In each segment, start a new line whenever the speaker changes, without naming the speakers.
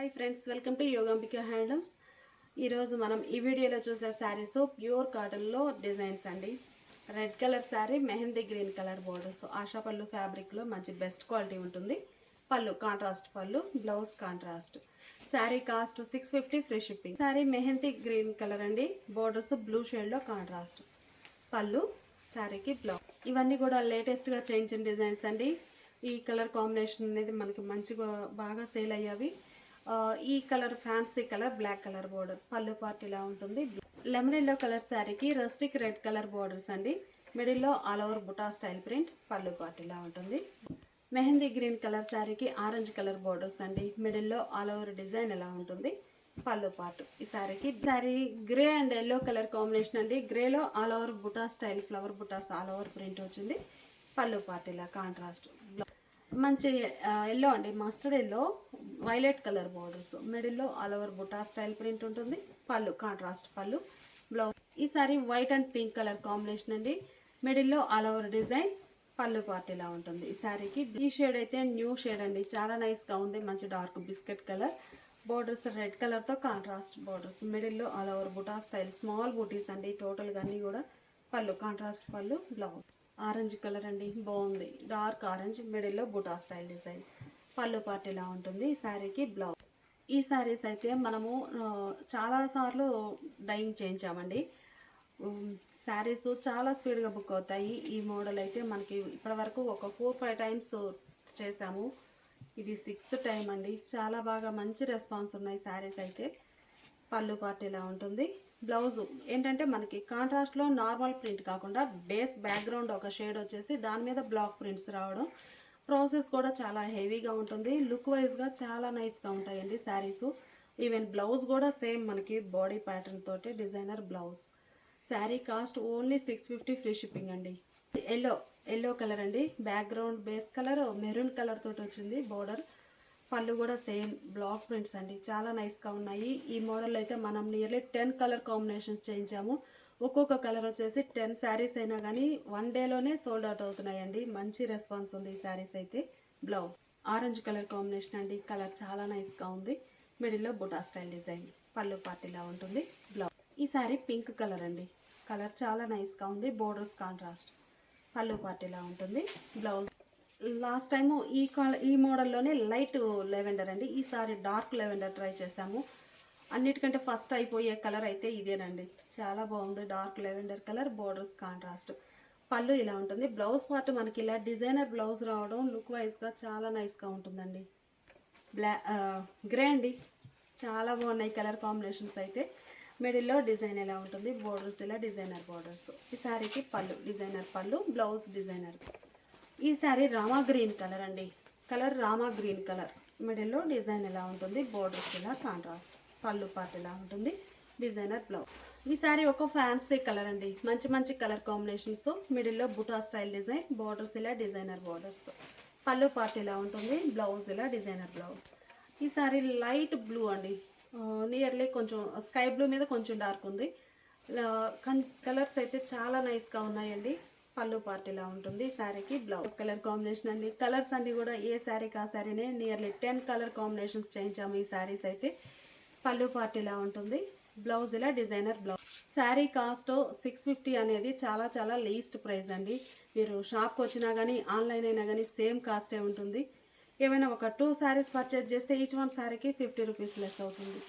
Hi friends, welcome to Yogambika handlooms. ఈరోజు మనం ఈ వీడియోలో చూసే శారీస్ ప్యూర్ కాటన్లో డిజైన్స్ అండి. Red colour sari, mehndi green colour borders, ASHA పళ్ళు ఫ్యాబ్రిక్లో మంచి బెస్ట్ క్వాలిటీ ఉంటుంది. పళ్ళు కాంట్రాస్ట్ పళ్ళు, blouse contrast. Sari cost 650 free shipping. Sari mehndi green colour అండి, బోర్డర్స్ బ్లూ షేడ్లో కాంట్రాస్ట్. పళ్ళు, శారీకి బ్లౌజ్. ఇవన్నీ కూడా లేటెస్ట్గా చేయించిన డిజైన్స్ అండి. ఈ కలర్ కాంబినేషన్ అనేది మనకి మంచిగా బాగా సేల్ అయ్యావి. ఈ colour fancy colour, black colour border. పళ్ళు పార్ట్ ఇలా ఉంటుంది. లెమన్ ఎల్లో కలర్ శారీకి రస్టిక్ రెడ్ కలర్ బోర్డర్స్ అండి. మిడిల్లో all over buta style print. పళ్ళు పార్ట్ ఇలా ఉంటుంది. మెహందీ గ్రీన్ కలర్ శారీకి ఆరెంజ్ కలర్ బోర్డర్స్ అండి. మిడిల్లో ఆల్ ఓవర్ డిజైన్ ఎలా ఉంటుంది. పళ్ళు పార్ట్. ఈ శారీకి grey and yellow colour combination అండి. గ్రేలో all over buta style flower బుటాస్ ఆల్ ఓవర్ ప్రింట్ వచ్చింది. పళ్ళు పార్ట్ ఇలా కాంట్రాస్ట్. మంచి ఎల్లో అండి, mustard yellow, violet colour borders. మిడిల్లో all over buta style print ఉంటుంది. పళ్ళు కాంట్రాస్ట్ పళ్ళు, బ్లౌజ్. ఈ sari white and pink colour combination అండి. మిడిల్లో ఆల్ ఓవర్ డిజైన్. పళ్ళు పార్ట్ ఇలా ఉంటుంది. ఈ శారీకి ఈ షేడ్ అయితే న్యూ షేడ్ అండి, చాలా నైస్గా ఉంది. మంచి dark biscuit colour borders, red కలర్తో కాంట్రాస్ట్ బోర్డర్స్. మిడిల్లో all over buta style small బూటీస్ అండి టోటల్గా అన్నీ కూడా. పళ్ళు కాంట్రాస్ట్ పళ్ళు, బ్లౌజ్. ఆరెంజ్ కలర్ అండి, బాగుంది. డార్క్ ఆరెంజ్, మిడిల్లో బుటా స్టైల్ డిజైన్. పళ్ళు పార్ట్ ఇలా ఉంటుంది. ఈ శారీకి బ్లౌజ్. ఈ శారీస్ అయితే మనము చాలాసార్లు డైయింగ్ చేయించామండి. శారీస్ చాలా స్పీడ్గా బుక్ అవుతాయి. ఈ మోడల్ అయితే మనకి ఇప్పటివరకు ఒక 4-5 టైమ్స్ చేసాము. ఇది 6th టైం అండి. చాలా బాగా మంచి రెస్పాన్స్ ఉన్నాయి శారీస్ అయితే. పళ్ళు పార్ట్ ఇలా ఉంటుంది. బ్లౌజ్ ఏంటంటే మనకి కాంట్రాస్ట్లో నార్మల్ ప్రింట్ కాకుండా బేస్ బ్యాక్గ్రౌండ్ ఒక షేడ్ వచ్చేసి దాని మీద బ్లాక్ ప్రింట్స్ రావడం. ప్రాసెస్ కూడా చాలా హెవీగా ఉంటుంది. లుక్ వైజ్గా చాలా నైస్గా ఉంటాయండి శారీస్. ఈవెన్ బ్లౌజ్ కూడా సేమ్ మనకి బాడీ ప్యాటర్న్ తోటి designer blouse. Sari cost only 650 free shipping అండి. ఎల్లో కలర్ అండి, background base colour maroon colour తోటి వచ్చింది బోర్డర్. పళ్ళు కూడా సేమ్ బ్లాక్ ప్రింట్స్ అండి, చాలా నైస్గా ఉన్నాయి. ఈ మోడల్ అయితే మనం నియర్లీ 10 కలర్ కాంబినేషన్స్ చేయించాము. ఒక్కొక్క కలర్ వచ్చేసి 10 శారీస్ అయినా కానీ 1 డేలోనే సోల్డ్ అవుట్ అవుతున్నాయండి. మంచి రెస్పాన్స్ ఉంది ఈ శారీస్ అయితే. బ్లౌజ్ ఆరెంజ్ కలర్ కాంబినేషన్ అండి, కలర్ చాలా నైస్గా ఉంది. మిడిల్లో బుటా స్టైల్ డిజైన్. పళ్ళు పార్ట్ ఇలా ఉంటుంది. బ్లౌజ్. ఈ శారీ పింక్ కలర్ అండి, కలర్ చాలా నైస్గా ఉంది. Borders contrast. పళ్ళు పార్ట్ ఇలా ఉంటుంది. బ్లౌజ్. లాస్ట్ టైము ఈ మోడల్లోనే లైట్ లెవెండర్ అండి, ఈసారి డార్క్ లెవెండర్ ట్రై చేసాము. అన్నిటికంటే ఫస్ట్ అయిపోయే కలర్ అయితే ఇదేనండి. చాలా బాగుంది. Dark lavender colour, borders contrast. పళ్ళు ఇలా ఉంటుంది. బ్లౌజ్ పార్ట్ మనకి ఇలా డిజైనర్ బ్లౌజ్ రావడం లుక్ వైజ్గా చాలా నైస్గా ఉంటుందండి. గ్రే అండి, చాలా బాగున్నాయి కలర్ కాంబినేషన్స్ అయితే. మిడిల్లో డిజైన్ ఎలా ఉంటుంది. బోర్డర్స్ ఇలా డిజైనర్ బోర్డర్స్. ఈ శారీకి పళ్ళు డిజైనర్ పళ్ళు, బ్లౌజ్ డిజైనర్. ఈ శారీ రామా గ్రీన్ కలర్ అండి, కలర్ రామా గ్రీన్ కలర్. మిడిల్లో డిజైన్ ఎలా ఉంటుంది. బోర్డర్స్ ఇలా కాంట్రాస్ట్. పళ్ళు పార్ట్ ఇలా ఉంటుంది. Designer blouse. ఈ శారీ ఒక ఫ్యాన్సీ కలర్ అండి, మంచి మంచి కలర్ కాంబినేషన్స్. మిడిల్లో బుటా స్టైల్ డిజైన్, బోర్డర్స్ ఇలా డిజైనర్ బోర్డర్స్. పళ్ళు పార్ట్ ఇలా ఉంటుంది. బ్లౌజ్ ఇలా డిజైనర్ బ్లౌజ్. ఈ శారీ లైట్ బ్లూ అండి, నియర్లీ కొంచెం స్కై బ్లూ మీద కొంచెం డార్క్ ఉంది. కలర్స్ అయితే చాలా నైస్గా ఉన్నాయండి. పళ్ళు పార్ట్ ఇలా ఉంటుంది. శారీకి బ్లౌజ్. కలర్ కాంబినేషన్ అండి, కలర్స్ అన్ని కూడా ఏ శారీకి ఆ శారీనే నియర్లీ 10 కలర్ కాంబినేషన్స్ చేయించాము ఈ శారీస్ అయితే. పళ్ళు పార్ట్ ఇలా ఉంటుంది. బ్లౌజ్ ఇలా డిజైనర్ బ్లౌజ్. శారీ కాస్ట్ 650 అనేది చాలా చాలా లీస్ట్ ప్రైస్ అండి. మీరు షాప్కి వచ్చినా కానీ ఆన్లైన్ అయినా కానీ సేమ్ కాస్టే ఉంటుంది. ఏమైనా ఒక 2 శారీస్ పర్చేజ్ చేస్తే ఈచ్ వన్ శారీకి 50 రూపీస్ లెస్ అవుతుంది.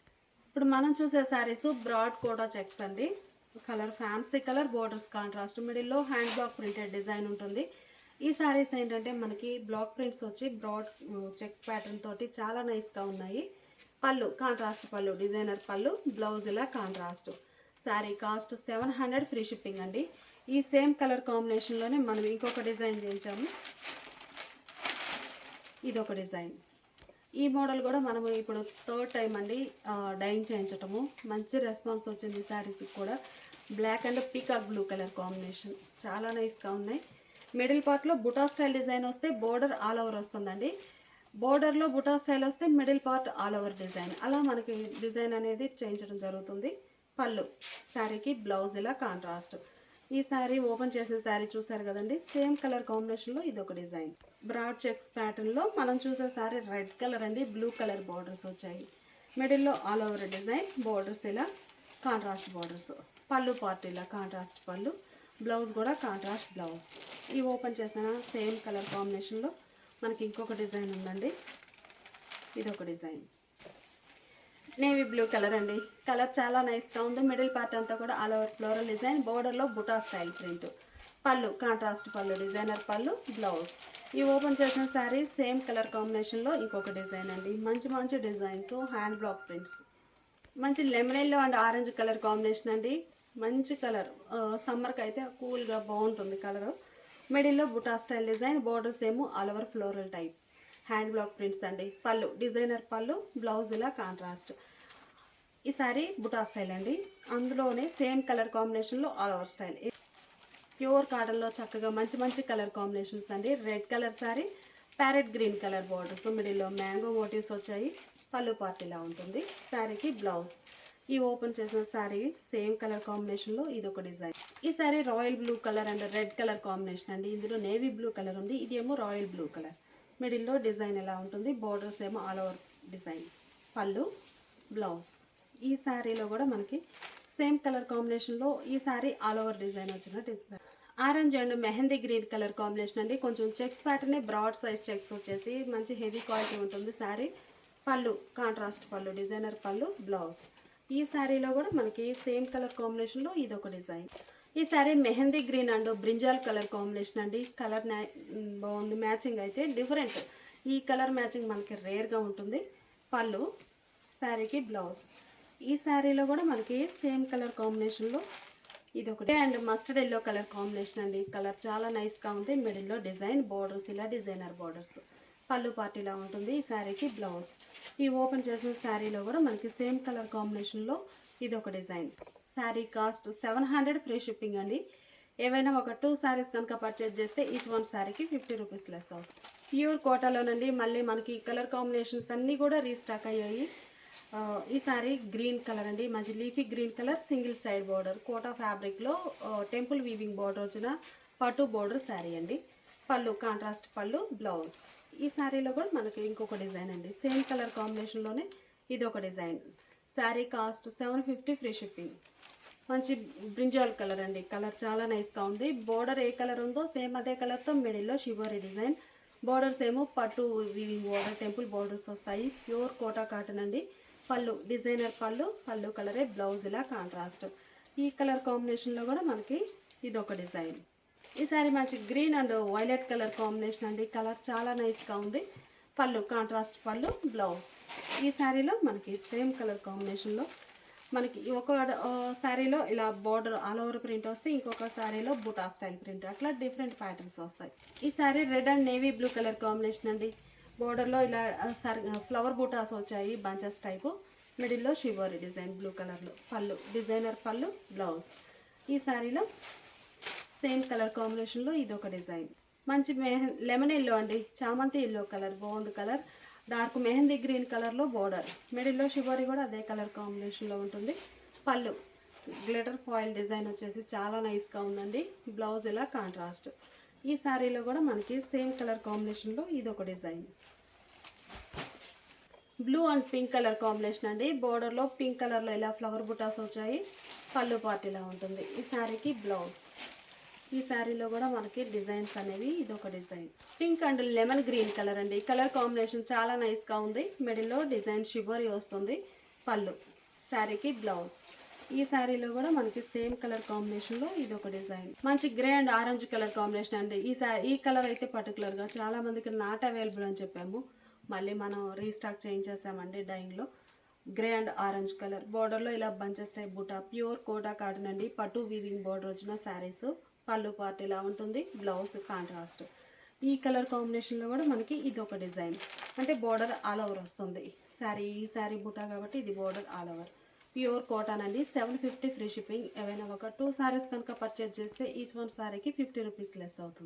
ఇప్పుడు మనం చూసే శారీస్ బ్రాడ్ కోటా చెక్స్ అండి. Colour fancy colour, borders contrast. మిడిల్లో హ్యాండ్ బ్లాక్ ప్రింటెడ్ డిజైన్ ఉంటుంది. ఈ శారీస్ ఏంటంటే మనకి బ్లాక్ ప్రింట్స్ వచ్చి బ్రాడ్ చెక్స్ ప్యాటర్న్ తోటి చాలా నైస్గా ఉన్నాయి. పళ్ళు కాంట్రాస్ట్ పళ్ళు, డిజైనర్ పళ్ళు, బ్లౌజ్ ఇలా contrast. Sari cost 700 free shipping అండి. ఈ సేమ్ కలర్ కాంబినేషన్లోనే మనం ఇంకొక డిజైన్ చేయించాము. ఇదొక డిజైన్. ఈ మోడల్ కూడా మనము ఇప్పుడు 3rd టైం అండి డైయింగ్ చేయించటము. మంచి రెస్పాన్స్ వచ్చింది ఈ శారీస్కి కూడా. Black and peacock blue colour combination, చాలా నైస్గా ఉన్నాయి. మిడిల్ పార్ట్లో బుటా స్టైల్ డిజైన్ వస్తే బోర్డర్ ఆల్ ఓవర్ వస్తుందండి. బోర్డర్లో బుటా స్టైల్ వస్తే middle part all over design, అలా మనకి డిజైన్ అనేది చేయించడం జరుగుతుంది. పళ్ళు. శారీకి బ్లౌజ్ ఇలా కాంట్రాస్ట్. ఈ శారీ ఓపెన్ చేసే శారీ చూసారు కదండి, సేమ్ కలర్ కాంబినేషన్లో ఇదొక డిజైన్. బ్రాడ్ చెక్స్ ప్యాటర్న్లో మనం చూసే శారీ రెడ్ కలర్ అండి, బ్లూ కలర్ బార్డర్స్ వచ్చాయి. మిడిల్లో ఆల్ ఓవర్ డిజైన్, బోర్డర్స్ ఇలా కాంట్రాస్ట్ బోర్డర్స్, పళ్ళు పార్ట్ ఇలా కాంట్రాస్ట్ పళ్ళు, బ్లౌజ్ కూడా కాంట్రాస్ట్ బ్లౌజ్. ఈ ఓపెన్ చేసిన సేమ్ కలర్ కాంబినేషన్లో మనకి ఇంకొక డిజైన్ ఉందండి. ఇదొక డిజైన్ నేవీ బ్లూ కలర్ అండి. కలర్ చాలా నైస్గా ఉంది. మిడిల్ పార్ట్ అంతా కూడా ఆల్ ఓవర్ ఫ్లోరల్ డిజైన్, బోర్డర్లో బుటా స్టైల్ ప్రింట్, పళ్ళు కాంట్రాస్ట్ పళ్ళు, డిజైనర్ పళ్ళు, బ్లౌజ్. ఈ ఓపెన్ చేసిన శారీ సేమ్ కలర్ కాంబినేషన్లో ఇంకొక డిజైన్ అండి. మంచి మంచి డిజైన్స్, హ్యాండ్ బ్లాక్ ప్రింట్స్, మంచి lemon yellow and orange colour combination అండి. మంచి కలర్, సమ్మర్కి అయితే కూల్గా బాగుంటుంది కలర్. మిడిల్లో బుటా స్టైల్ డిజైన్, బోర్డర్స్ ఏమో all over floral type, hand block prints అండి. పళ్ళు డిజైనర్ పళ్ళు, బ్లౌజ్ ఇలా కాంట్రాస్ట్. ఈ సారీ బుటా స్టైల్ అండి. అందులోనే సేమ్ కలర్ కాంబినేషన్లో ఆల్ ఓవర్ స్టైల్, ప్యూర్ కాటన్లో చక్కగా మంచి మంచి కలర్ కాంబినేషన్స్ అండి. Red colour sorry, parrot green colour borders, మిడిల్లో మ్యాంగో మోటివ్స్ వచ్చాయి. పళ్ళు పార్ట్ ఇలా ఉంటుంది. శారీకి బ్లౌజ్. ఈ ఓపెన్ చేసిన శారీ సేమ్ కలర్ కాంబినేషన్లో ఇదొక డిజైన్. ఈ sari royal blue colour and red colour combination అండి. ఇందులో నేవీ బ్లూ కలర్ ఉంది, ఇదేమో రాయల్ బ్లూ కలర్. మిడిల్లో డిజైన్ ఎలా ఉంటుంది, బోర్డర్స్ ఏమో ఆల్ ఓవర్ డిజైన్, పళ్ళు బ్లౌజ్. ఈ శారీలో కూడా మనకి సేమ్ కలర్ కాంబినేషన్లో ఈ శారీ ఆల్ ఓవర్ డిజైన్ వచ్చిన design. Orange and mehndi green colour combination అండి. కొంచెం checks pattern, broad size checks వచ్చేసి మంచి హెవీ క్వాలిటీ ఉంటుంది శారీ. పళ్ళు కాంట్రాస్ట్ పళ్ళు, డిజైనర్ పళ్ళు, బ్లౌజ్. ఈ శారీలో కూడా మనకి సేమ్ కలర్ కాంబినేషన్లో ఇదొక డిజైన్. ఈ sari mehndi green and brinjal colour combination అండి. కలర్ బాగుంది, మ్యాచింగ్ అయితే డిఫరెంట్. ఈ కలర్ మ్యాచింగ్ మనకి రేర్గా ఉంటుంది. పళ్ళు, శారీకి బ్లౌజ్. ఈ శారీలో కూడా మనకి సేమ్ కలర్ కాంబినేషన్లో ఇదొకటి and mustard yellow colour combination అండి. కలర్ చాలా నైస్గా ఉంది. మిడిల్లో డిజైన్, బోర్డర్స్ ఇలా డిజైనర్ బోర్డర్స్, పళ్ళు పార్ట్ ఇలా ఉంటుంది. ఈ శారీకి బ్లౌజ్. ఈ ఓపెన్ చేసిన శారీలో కూడా మనకి సేమ్ కలర్ కాంబినేషన్లో ఇదొక design. Sari cost 700 free shipping అండి. ఏవైనా ఒక 2 శారీస్ కనుక పర్చేజ్ చేస్తే ఈచ్ వన్ శారీకి 50 రూపీస్ లెస్ అవుతుంది. ప్యూర్ కోటాలోనండి. మళ్ళీ మనకి కలర్ కాంబినేషన్స్ అన్నీ కూడా రీస్టాక్ అయ్యాయి. ఈ సారీ గ్రీన్ కలర్ అండి. మంచి leafy green colour, single side border, Kota ఫ్యాబ్రిక్లో టెంపుల్ వీవింగ్ బార్డర్ వచ్చిన పట్టు బార్డర్ శారీ అండి. పళ్ళు కాంట్రాస్ట్ పళ్ళు, బ్లౌజ్. ఈ శారీలో కూడా మనకి ఇంకొక డిజైన్ అండి. సేమ్ కలర్ కాంబినేషన్లోనే ఇదొక design. Sari cost 750 free shipping. మంచి బ్రింజాల్ కలర్ అండి. కలర్ చాలా నైస్గా ఉంది. బోర్డర్ ఏ కలర్ ఉందో సేమ్ అదే కలర్తో మిడిల్లో షివరీ డిజైన్, బోర్డర్స్ ఏమో పట్టు వీవింగ్ బోర్డర్, టెంపుల్ బోర్డర్స్ వస్తాయి. ప్యూర్ కోటా కాటన్ అండి. పళ్ళు డిజైనర్ పళ్ళు, పళ్ళు కలరే, బ్లౌజ్ ఇలా కాంట్రాస్ట్. ఈ కలర్ కాంబినేషన్లో కూడా మనకి ఇదొక డిజైన్. ఈ సారీ మంచి green and violet colour combination అండి. కలర్ చాలా నైస్గా ఉంది. పళ్ళు కాంట్రాస్ట్ పళ్ళు, బ్లౌజ్. ఈ శారీలో మనకి సేమ్ కలర్ కాంబినేషన్లో మనకి ఒక శారీలో ఇలా బార్డర్ ఆల్ ఓవర్ ప్రింట్ వస్తే, ఇంకొక శారీలో బుటా స్టైల్ ప్రింట్, అట్లా డిఫరెంట్ ప్యాటర్న్స్ వస్తాయి. ఈ sari red and navy blue colour combination అండి. బోర్డర్లో ఇలా ఫ్లవర్ బూటాస్ వచ్చాయి, బంచెస్ టైపు. మిడిల్లో షివరీ డిజైన్ బ్లూ కలర్లో, పళ్ళు డిజైనర్ పళ్ళు, బ్లౌజ్. ఈ శారీలో సేమ్ కలర్ కాంబినేషన్లో ఇదొక డిజైన్. మంచి లెమన్ ఎల్లో అండి, చామంతి ఎల్లో కలర్, బాగుంది కలర్. డార్క్ మెహందీ గ్రీన్ కలర్లో బోర్డర్, మిడిల్లో షివరీ కూడా అదే కలర్ కాంబినేషన్లో ఉంటుంది. పళ్ళు గ్లిటర్ ఫాయిల్ డిజైన్ వచ్చేసి చాలా నైస్గా ఉందండి. బ్లౌజ్ ఇలా కాంట్రాస్ట్. ఈ శారీలో కూడా మనకి సేమ్ కలర్ కాంబినేషన్లో ఇదొక design. Blue and pink colour combination అండి. బోర్డర్లో పింక్ కలర్లో ఇలా ఫ్లవర్ బుటాస్ వచ్చాయి. పళ్ళు పార్ట్ ఇలా ఉంటుంది. ఈ శారీకి బ్లౌజ్. ఈ శారీలో కూడా మనకి డిజైన్స్ అనేవి ఇదొక design. Pink and lemon green colour అండి. కలర్ కాంబినేషన్ చాలా నైస్గా ఉంది. మిడిల్లో డిజైన్ షివరీ వస్తుంది. పళ్ళు, శారీకి బ్లౌజ్. ఈ శారీలో కూడా మనకి సేమ్ కలర్ కాంబినేషన్లో ఇదొక డిజైన్. మంచి grey and orange colour combination అండి. ఈ కలర్ అయితే పర్టికులర్గా చాలా మందికి నాట్ అవైలబుల్ అని చెప్పాము, మళ్ళీ మనం రీస్టాక్ చేయించేసామండి డైయింగ్లో. గ్రే అండ్ ఆరెంజ్ కలర్, బార్డర్లో ఇలా బంచెస్ టైప్ బుటా, ప్యూర్ కోటా కాటన్ అండి. పట్టు వీవింగ్ బార్డర్ వచ్చిన శారీస్. పళ్ళు పార్ట్ ఇలా ఉంటుంది. Blouse contrast. ఈ కలర్ కాంబినేషన్లో కూడా మనకి ఇది ఒక డిజైన్, అంటే బార్డర్ ఆల్ ఓవర్ వస్తుంది. ఈ శారీ బుటా కాబట్టి ఇది border all over. Pure cotton అండి. 750 ఫ్రీ షిప్పింగ్. ఏవైనా ఒక 2 శారీస్ కనుక పర్చేజ్ చేస్తే ఈచ్ వన్ శారీకి 50 రూపీస్ లెస్ అవుతుంది.